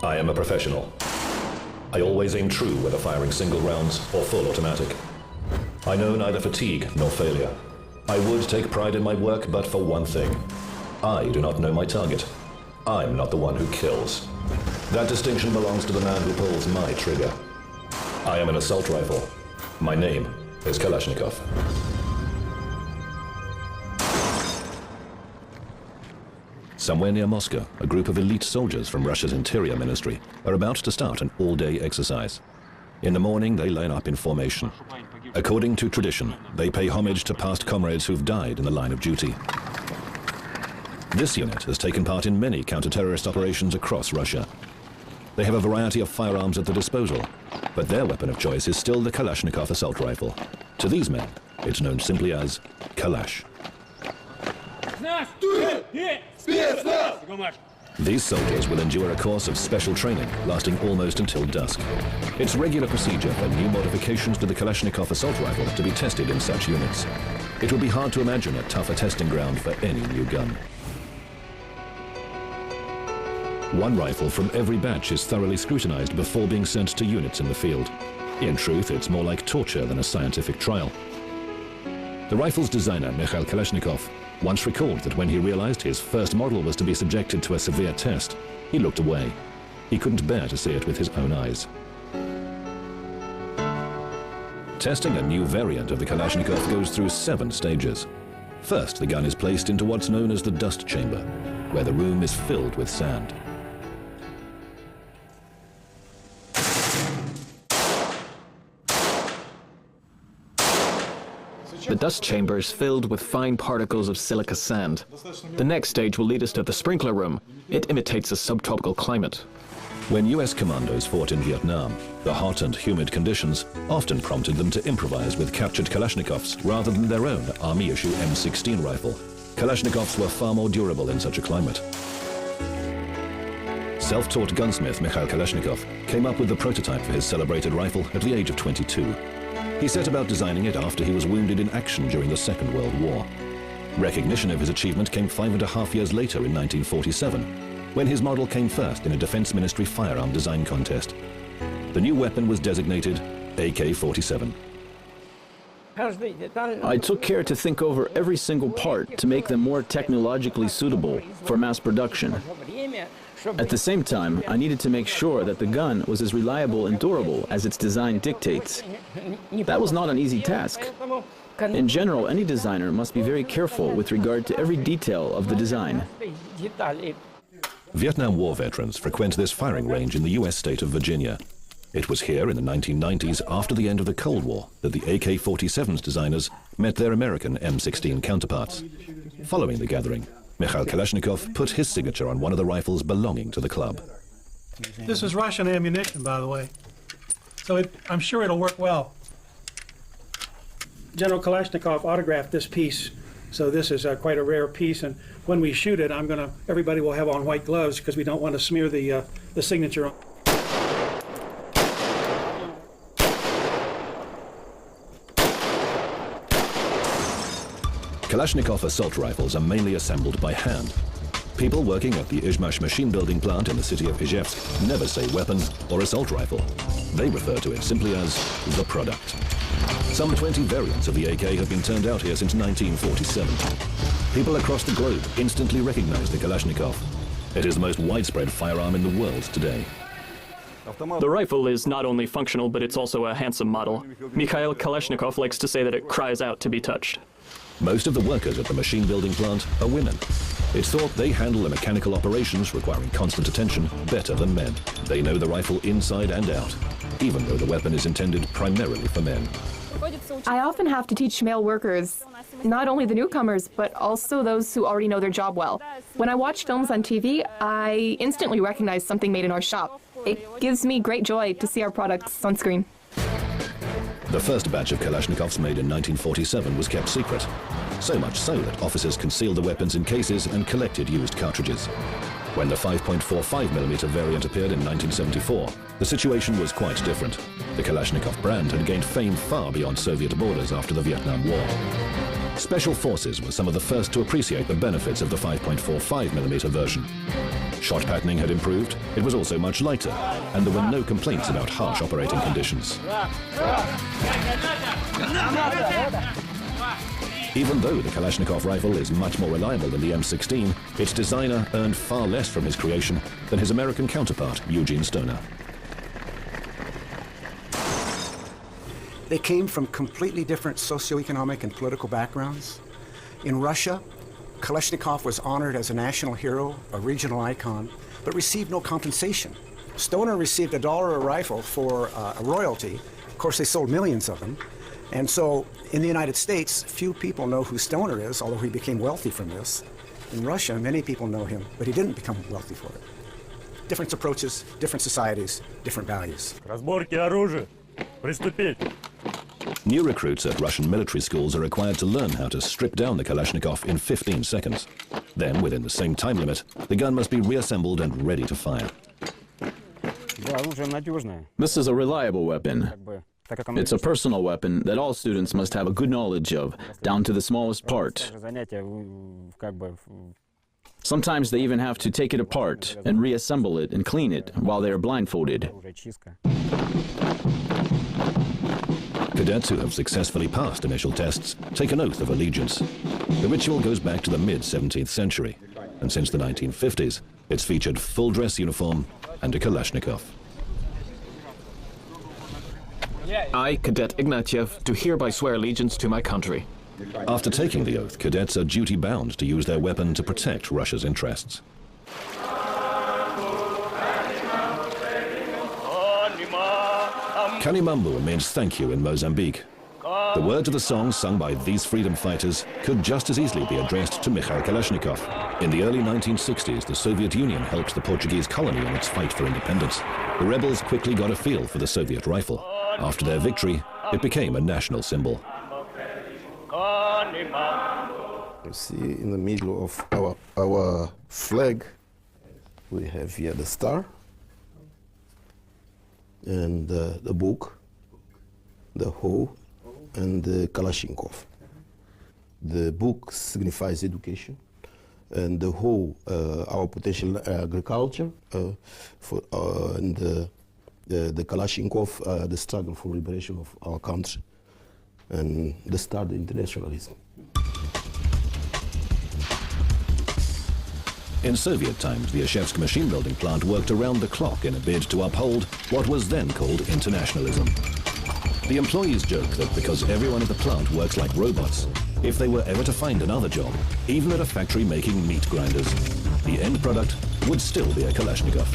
I am a professional. I always aim true whether firing single rounds or full automatic. I know neither fatigue nor failure. I would take pride in my work, but for one thing. I do not know my target. I'm not the one who kills. That distinction belongs to the man who pulls my trigger. I am an assault rifle. My name is Kalashnikov. Somewhere near Moscow, a group of elite soldiers from Russia's Interior Ministry are about to start an all-day exercise. In the morning, they line up in formation. According to tradition, they pay homage to past comrades who've died in the line of duty. This unit has taken part in many counter-terrorist operations across Russia. They have a variety of firearms at their disposal, but their weapon of choice is still the Kalashnikov assault rifle. To these men, it's known simply as Kalash. These soldiers will endure a course of special training lasting almost until dusk. It's regular procedure for new modifications to the Kalashnikov assault rifle to be tested in such units. It would be hard to imagine a tougher testing ground for any new gun. One rifle from every batch is thoroughly scrutinized before being sent to units in the field. In truth, it's more like torture than a scientific trial. The rifle's designer, Mikhail Kalashnikov, once recalled that when he realized his first model was to be subjected to a severe test, he looked away. He couldn't bear to see it with his own eyes. Testing a new variant of the Kalashnikov goes through 7 stages. First, the gun is placed into what's known as the dust chamber, where the room is filled with sand. The dust chamber is filled with fine particles of silica sand. The next stage will lead us to the sprinkler room. It imitates a subtropical climate. When US commandos fought in Vietnam, the hot and humid conditions often prompted them to improvise with captured Kalashnikovs rather than their own Army-issue M16 rifle. Kalashnikovs were far more durable in such a climate. Self-taught gunsmith Mikhail Kalashnikov came up with the prototype for his celebrated rifle at the age of 22. He set about designing it after he was wounded in action during the Second World War. Recognition of his achievement came 5.5 years later in 1947, when his model came first in a Defense Ministry firearm design contest. The new weapon was designated AK47. I took care to think over every single part to make them more technologically suitable for mass production. At the same time, I needed to make sure that the gun was as reliable and durable as its design dictates. That was not an easy task. In general, any designer must be very careful with regard to every detail of the design. Vietnam War veterans frequent this firing range in the US state of Virginia. It was here in the 1990s, after the end of the Cold War, that the AK-47's designers met their American M16 counterparts. Following the gathering, Mikhail Kalashnikov put his signature on one of the rifles belonging to the club. This is Russian ammunition, by the way, so I'm sure it'll work well. General Kalashnikov autographed this piece, so this is quite a rare piece, and when we shoot it, everybody will have on white gloves because we don't want to smear the signature on. Kalashnikov assault rifles are mainly assembled by hand. People working at the Izhmash machine building plant in the city of Izhevsk never say weapon or assault rifle. They refer to it simply as the product. Some 20 variants of the AK have been turned out here since 1947. People across the globe instantly recognize the Kalashnikov. It is the most widespread firearm in the world today. The rifle is not only functional, but it's also a handsome model. Mikhail Kalashnikov likes to say that it cries out to be touched. Most of the workers at the machine building plant are women. It's thought they handle the mechanical operations requiring constant attention better than men. They know the rifle inside and out, even though the weapon is intended primarily for men. I often have to teach male workers, not only the newcomers, but also those who already know their job well. When I watch films on TV, I instantly recognize something made in our shop. It gives me great joy to see our products on screen. The first batch of Kalashnikovs made in 1947 was kept secret, so much so that officers concealed the weapons in cases and collected used cartridges. When the 5.45mm variant appeared in 1974, the situation was quite different. The Kalashnikov brand had gained fame far beyond Soviet borders after the Vietnam War. Special forces were some of the first to appreciate the benefits of the 5.45mm version. Shot patterning had improved, it was also much lighter, and there were no complaints about harsh operating conditions. Even though the Kalashnikov rifle is much more reliable than the M16, its designer earned far less from his creation than his American counterpart, Eugene Stoner. They came from completely different socioeconomic and political backgrounds. In Russia, Kalashnikov was honored as a national hero, a regional icon, but received no compensation. Stoner received $1 a rifle for a royalty. Of course, they sold millions of them. And so, in the United States, few people know who Stoner is, although he became wealthy from this. In Russia, many people know him, but he didn't become wealthy for it. Different approaches, different societies, different values. Разборки оружия. Приступить. New recruits at Russian military schools are required to learn how to strip down the Kalashnikov in 15 seconds. Then, within the same time limit, the gun must be reassembled and ready to fire. This is a reliable weapon. It's a personal weapon that all students must have a good knowledge of, down to the smallest part. Sometimes they even have to take it apart and reassemble it and clean it while they are blindfolded. Cadets who have successfully passed initial tests take an oath of allegiance. The ritual goes back to the mid-17th century, and since the 1950s, it's featured full dress uniform and a Kalashnikov. I, Cadet Ignatiev, do hereby swear allegiance to my country. After taking the oath, cadets are duty-bound to use their weapon to protect Russia's interests. Kanimambu means thank you in Mozambique. The words of the song sung by these freedom fighters could just as easily be addressed to Mikhail Kalashnikov. In the early 1960s, the Soviet Union helped the Portuguese colony in its fight for independence. The rebels quickly got a feel for the Soviet rifle. After their victory, it became a national symbol. You see, in the middle of our flag, we have here the star and the book, the hoe, and the Kalashnikov. The book signifies education, and the hoe, our potential agriculture, and the Kalashnikov, the struggle for liberation of our country, and the start of internationalism. In Soviet times, the Ashevsk machine building plant worked around the clock in a bid to uphold what was then called internationalism. The employees joke that because everyone at the plant works like robots, if they were ever to find another job, even at a factory making meat grinders, the end product would still be a Kalashnikov.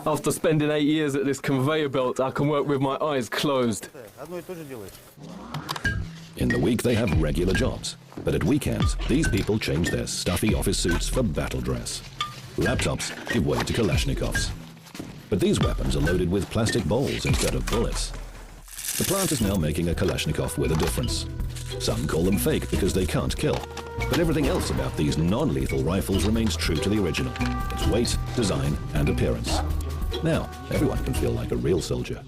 After spending 8 years at this conveyor belt, I can work with my eyes closed. In the week, they have regular jobs. But at weekends, these people change their stuffy office suits for battle dress. Laptops give way to Kalashnikovs. But these weapons are loaded with plastic balls instead of bullets. The plant is now making a Kalashnikov with a difference. Some call them fake because they can't kill. But everything else about these non-lethal rifles remains true to the original. Its weight, design, and appearance. Now, everyone can feel like a real soldier.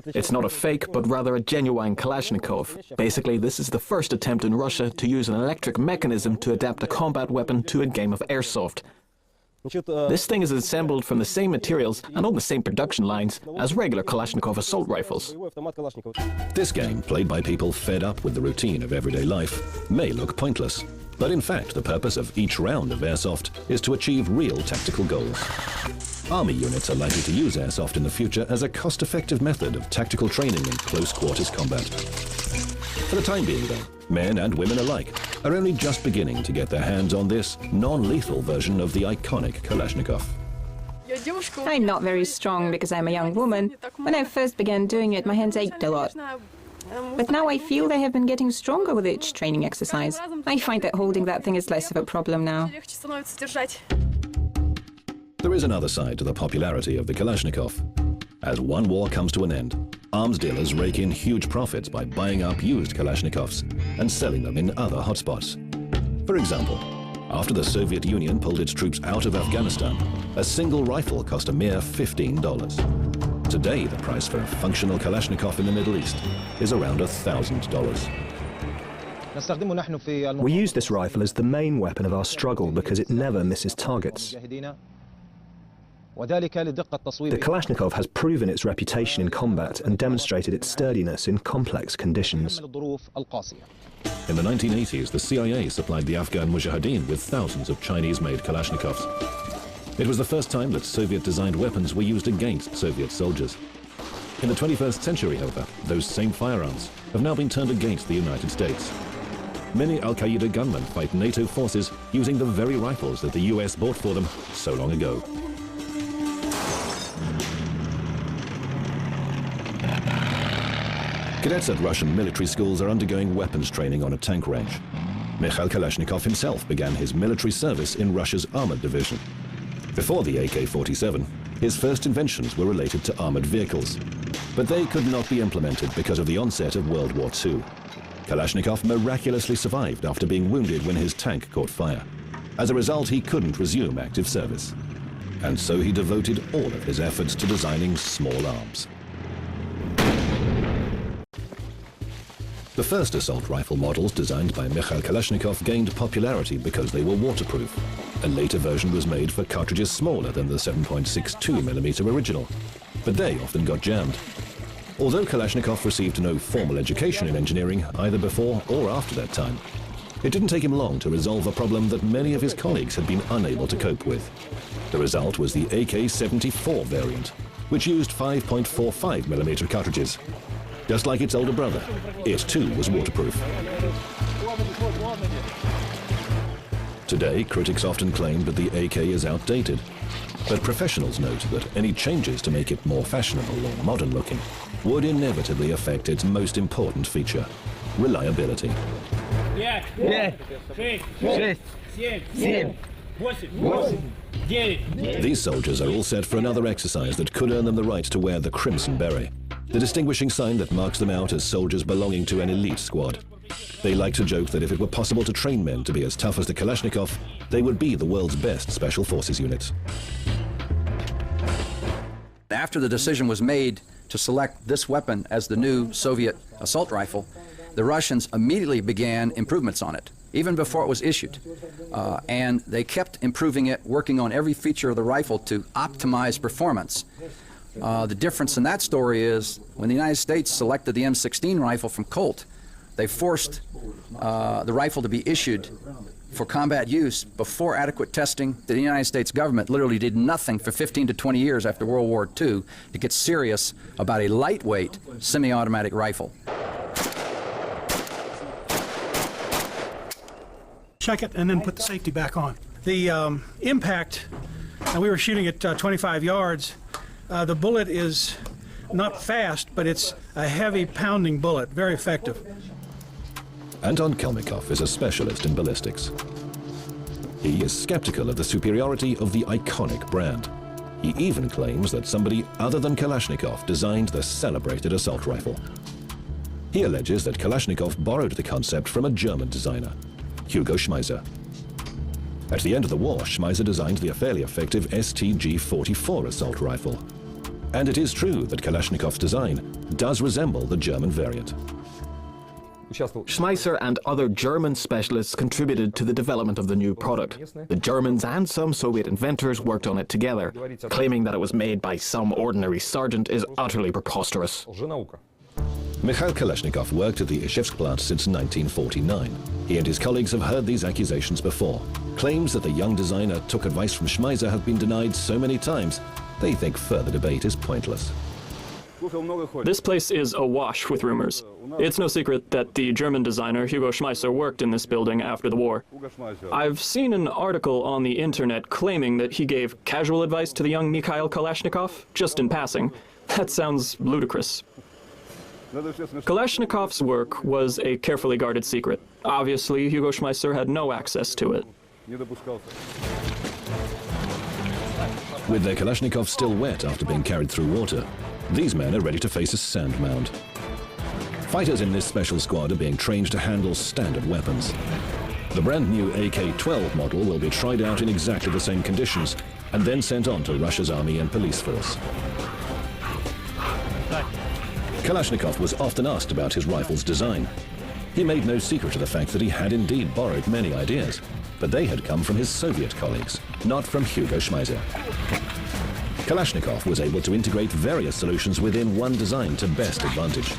It's not a fake, but rather a genuine Kalashnikov. Basically, this is the first attempt in Russia to use an electric mechanism to adapt a combat weapon to a game of airsoft. This thing is assembled from the same materials and on the same production lines as regular Kalashnikov assault rifles. This game, played by people fed up with the routine of everyday life, may look pointless. But in fact, the purpose of each round of airsoft is to achieve real tactical goals. Army units are likely to use airsoft in the future as a cost-effective method of tactical training in close-quarters combat. For the time being, though, men and women alike are only just beginning to get their hands on this non-lethal version of the iconic Kalashnikov. I'm not very strong because I'm a young woman. When I first began doing it, my hands ached a lot. But now I feel they have been getting stronger with each training exercise. I find that holding that thing is less of a problem now. There is another side to the popularity of the Kalashnikov. As one war comes to an end, arms dealers rake in huge profits by buying up used Kalashnikovs and selling them in other hotspots. For example, after the Soviet Union pulled its troops out of Afghanistan, a single rifle cost a mere $15. Today, the price for a functional Kalashnikov in the Middle East is around $1,000. We use this rifle as the main weapon of our struggle because it never misses targets. The Kalashnikov has proven its reputation in combat and demonstrated its sturdiness in complex conditions. In the 1980s, the CIA supplied the Afghan Mujahideen with thousands of Chinese-made Kalashnikovs. It was the first time that Soviet-designed weapons were used against Soviet soldiers. In the 21st century, however, those same firearms have now been turned against the United States. Many Al-Qaeda gunmen fight NATO forces using the very rifles that the US bought for them so long ago. Cadets at Russian military schools are undergoing weapons training on a tank range. Mikhail Kalashnikov himself began his military service in Russia's armored division. Before the AK47, his first inventions were related to armored vehicles, but they could not be implemented because of the onset of World War II. Kalashnikov miraculously survived after being wounded when his tank caught fire. As a result, he couldn't resume active service. And so he devoted all of his efforts to designing small arms. The first assault rifle models designed by Mikhail Kalashnikov gained popularity because they were waterproof. A later version was made for cartridges smaller than the 7.62mm original, but they often got jammed. Although Kalashnikov received no formal education in engineering either before or after that time, it didn't take him long to resolve a problem that many of his colleagues had been unable to cope with. The result was the AK74 variant, which used 5.45mm cartridges. Just like its older brother, it too was waterproof. Today, critics often claim that the AK is outdated, but professionals note that any changes to make it more fashionable or modern looking would inevitably affect its most important feature, reliability. These soldiers are all set for another exercise that could earn them the right to wear the Crimson Beret, the distinguishing sign that marks them out as soldiers belonging to an elite squad. They like to joke that if it were possible to train men to be as tough as the Kalashnikov, they would be the world's best special forces units. After the decision was made to select this weapon as the new Soviet assault rifle, the Russians immediately began improvements on it, even before it was issued. And they kept improving it, working on every feature of the rifle to optimize performance. The difference in that story is when the United States selected the M16 rifle from Colt, they forced the rifle to be issued for combat use before adequate testing. The United States government literally did nothing for 15 to 20 years after World War II to get serious about a lightweight semi-automatic rifle. Check it and then put the safety back on. The impact, and we were shooting at 25 yards, the bullet is not fast, but it's a heavy pounding bullet, very effective. Anton Kalmikov is a specialist in ballistics. He is skeptical of the superiority of the iconic brand. He even claims that somebody other than Kalashnikov designed the celebrated assault rifle. He alleges that Kalashnikov borrowed the concept from a German designer, Hugo Schmeisser. At the end of the war, Schmeisser designed the fairly effective STG-44 assault rifle. And it is true that Kalashnikov's design does resemble the German variant. Schmeisser and other German specialists contributed to the development of the new product. The Germans and some Soviet inventors worked on it together. Claiming that it was made by some ordinary sergeant is utterly preposterous. Mikhail Kalashnikov worked at the Ishevsk plant since 1949. He and his colleagues have heard these accusations before. Claims that the young designer took advice from Schmeisser have been denied so many times, they think further debate is pointless. This place is awash with rumors. It's no secret that the German designer Hugo Schmeisser worked in this building after the war. I've seen an article on the internet claiming that he gave casual advice to the young Mikhail Kalashnikov, just in passing. That sounds ludicrous. Kalashnikov's work was a carefully guarded secret. Obviously, Hugo Schmeisser had no access to it. With their Kalashnikovs still wet after being carried through water, these men are ready to face a sand mound. Fighters in this special squad are being trained to handle standard weapons. The brand new AK-12 model will be tried out in exactly the same conditions and then sent on to Russia's army and police force. Kalashnikov was often asked about his rifle's design. He made no secret of the fact that he had indeed borrowed many ideas, but they had come from his Soviet colleagues, not from Hugo Schmeisser. Kalashnikov was able to integrate various solutions within one design to best advantage.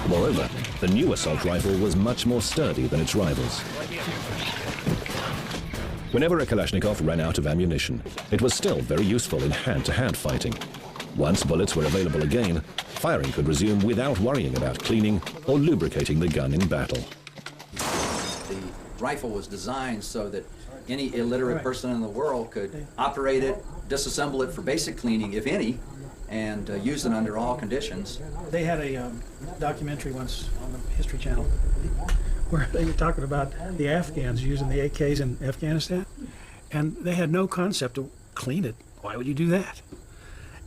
Moreover, the new assault rifle was much more sturdy than its rivals. Whenever a Kalashnikov ran out of ammunition, it was still very useful in hand-to-hand fighting. Once bullets were available again, firing could resume without worrying about cleaning or lubricating the gun in battle. The rifle was designed so that any illiterate person in the world could operate it, disassemble it for basic cleaning, if any, and use it under all conditions. They had a documentary once on the History Channel where they were talking about the Afghans using the AKs in Afghanistan, and they had no concept to clean it. Why would you do that?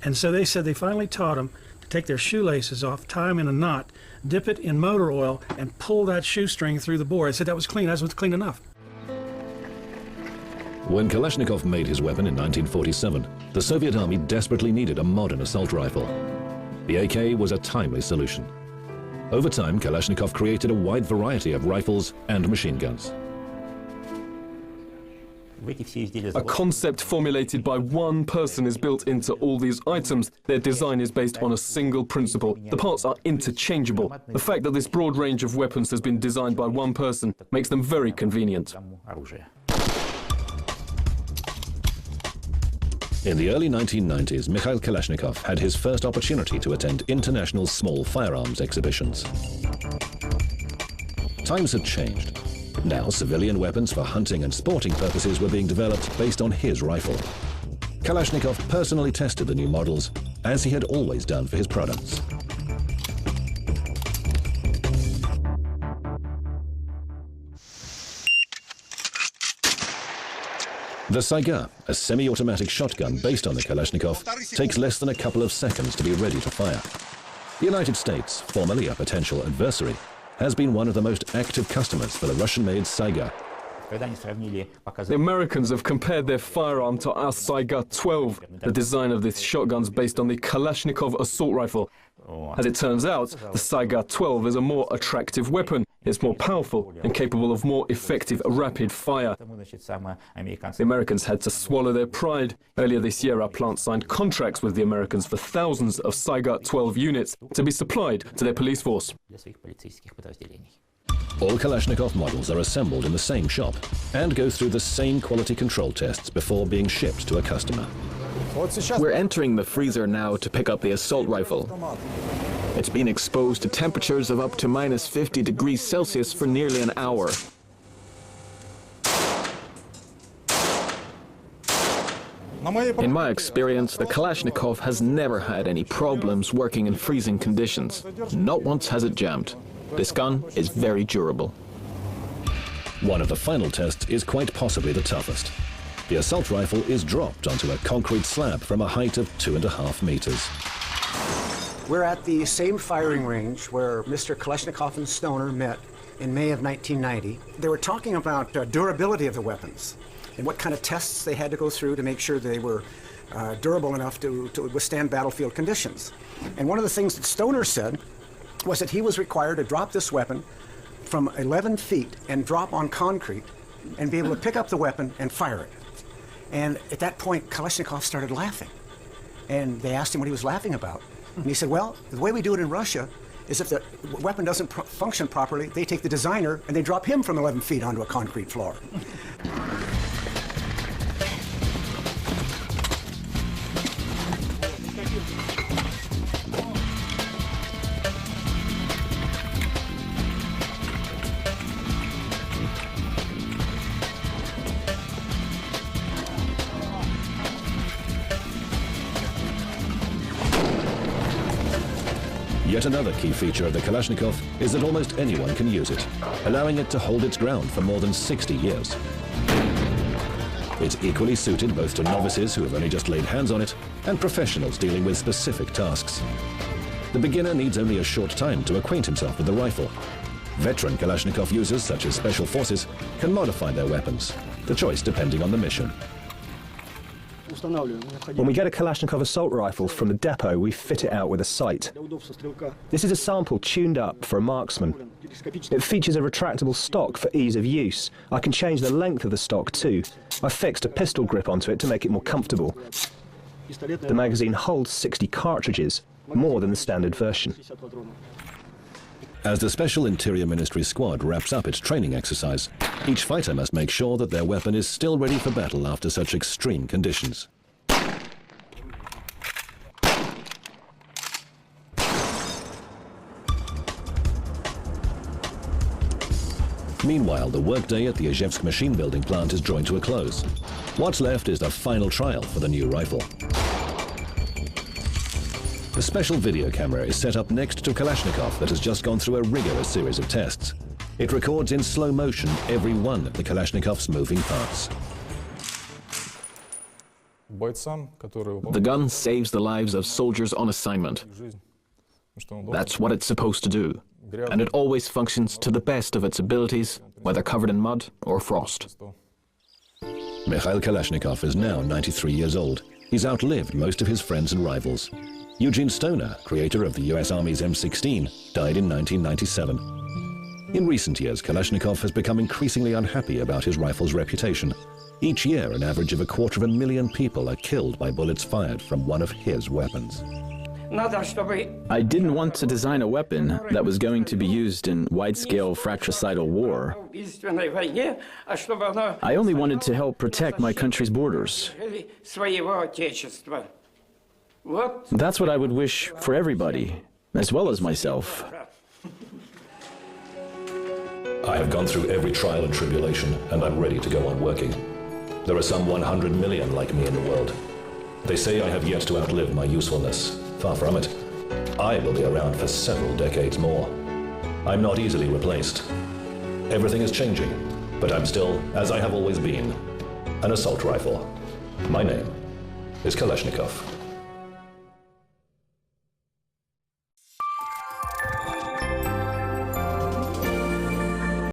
And so they said they finally taught them to take their shoelaces off, tie them in a knot, dip it in motor oil, and pull that shoestring through the bore. I said that was clean. That was clean enough. When Kalashnikov made his weapon in 1947, the Soviet army desperately needed a modern assault rifle. The AK was a timely solution. Over time, Kalashnikov created a wide variety of rifles and machine guns. A concept formulated by one person is built into all these items. Their design is based on a single principle. The parts are interchangeable. The fact that this broad range of weapons has been designed by one person makes them very convenient. In the early 1990s, Mikhail Kalashnikov had his first opportunity to attend international small firearms exhibitions. Times had changed. Now, civilian weapons for hunting and sporting purposes were being developed based on his rifle. Kalashnikov personally tested the new models, as he had always done for his products. The Saiga, a semi-automatic shotgun based on the Kalashnikov, takes less than a couple of seconds to be ready to fire. The United States, formerly a potential adversary, has been one of the most active customers for the Russian-made Saiga. The Americans have compared their firearm to our Saiga 12. The design of this shotgun is based on the Kalashnikov assault rifle. As it turns out, the Saiga 12 is a more attractive weapon. It's more powerful and capable of more effective rapid fire. The Americans had to swallow their pride. Earlier this year, our plant signed contracts with the Americans for thousands of Saiga 12 units to be supplied to their police force. All Kalashnikov models are assembled in the same shop and go through the same quality control tests before being shipped to a customer. We're entering the freezer now to pick up the assault rifle. It's been exposed to temperatures of up to minus 50 degrees Celsius for nearly an hour. In my experience, the Kalashnikov has never had any problems working in freezing conditions. Not once has it jammed. This gun is very durable. One of the final tests is quite possibly the toughest. The assault rifle is dropped onto a concrete slab from a height of 2.5 meters. We're at the same firing range where Mr. Kalashnikov and Stoner met in May of 1990. They were talking about durability of the weapons and what kind of tests they had to go through to make sure they were durable enough to withstand battlefield conditions. And one of the things that Stoner said was that he was required to drop this weapon from 11 feet and drop on concrete and be able to pick up the weapon and fire it. And at that point, Kalashnikov started laughing. And they asked him what he was laughing about. And he said, well, the way we do it in Russia is if the weapon doesn't function properly, they take the designer and they drop him from 11 feet onto a concrete floor. Yet another key feature of the Kalashnikov is that almost anyone can use it, allowing it to hold its ground for more than 60 years. It's equally suited both to novices who have only just laid hands on it and professionals dealing with specific tasks. The beginner needs only a short time to acquaint himself with the rifle. Veteran Kalashnikov users, such as special forces, can modify their weapons, the choice depending on the mission. When we get a Kalashnikov assault rifle from the depot, we fit it out with a sight. This is a sample tuned up for a marksman. It features a retractable stock for ease of use. I can change the length of the stock too. I fixed a pistol grip onto it to make it more comfortable. The magazine holds 60 cartridges, more than the standard version. As the Special Interior Ministry squad wraps up its training exercise, each fighter must make sure that their weapon is still ready for battle after such extreme conditions. Meanwhile, the workday at the Izhevsk machine building plant is drawing to a close. What's left is the final trial for the new rifle. A special video camera is set up next to Kalashnikov that has just gone through a rigorous series of tests. It records in slow motion every one of the Kalashnikov's moving parts. The gun saves the lives of soldiers on assignment. That's what it's supposed to do. And it always functions to the best of its abilities, whether covered in mud or frost. Mikhail Kalashnikov is now 93 years old. He's outlived most of his friends and rivals. Eugene Stoner, creator of the US Army's M16, died in 1997. In recent years, Kalashnikov has become increasingly unhappy about his rifle's reputation. Each year, an average of 250,000 people are killed by bullets fired from one of his weapons. I didn't want to design a weapon that was going to be used in wide-scale fratricidal war. I only wanted to help protect my country's borders. That's what I would wish for everybody, as well as myself. I have gone through every trial and tribulation, and I'm ready to go on working. There are some 100 million like me in the world. They say I have yet to outlive my usefulness. Far from it. I will be around for several decades more. I'm not easily replaced. Everything is changing, but I'm still, as I have always been, an assault rifle. My name is Kalashnikov.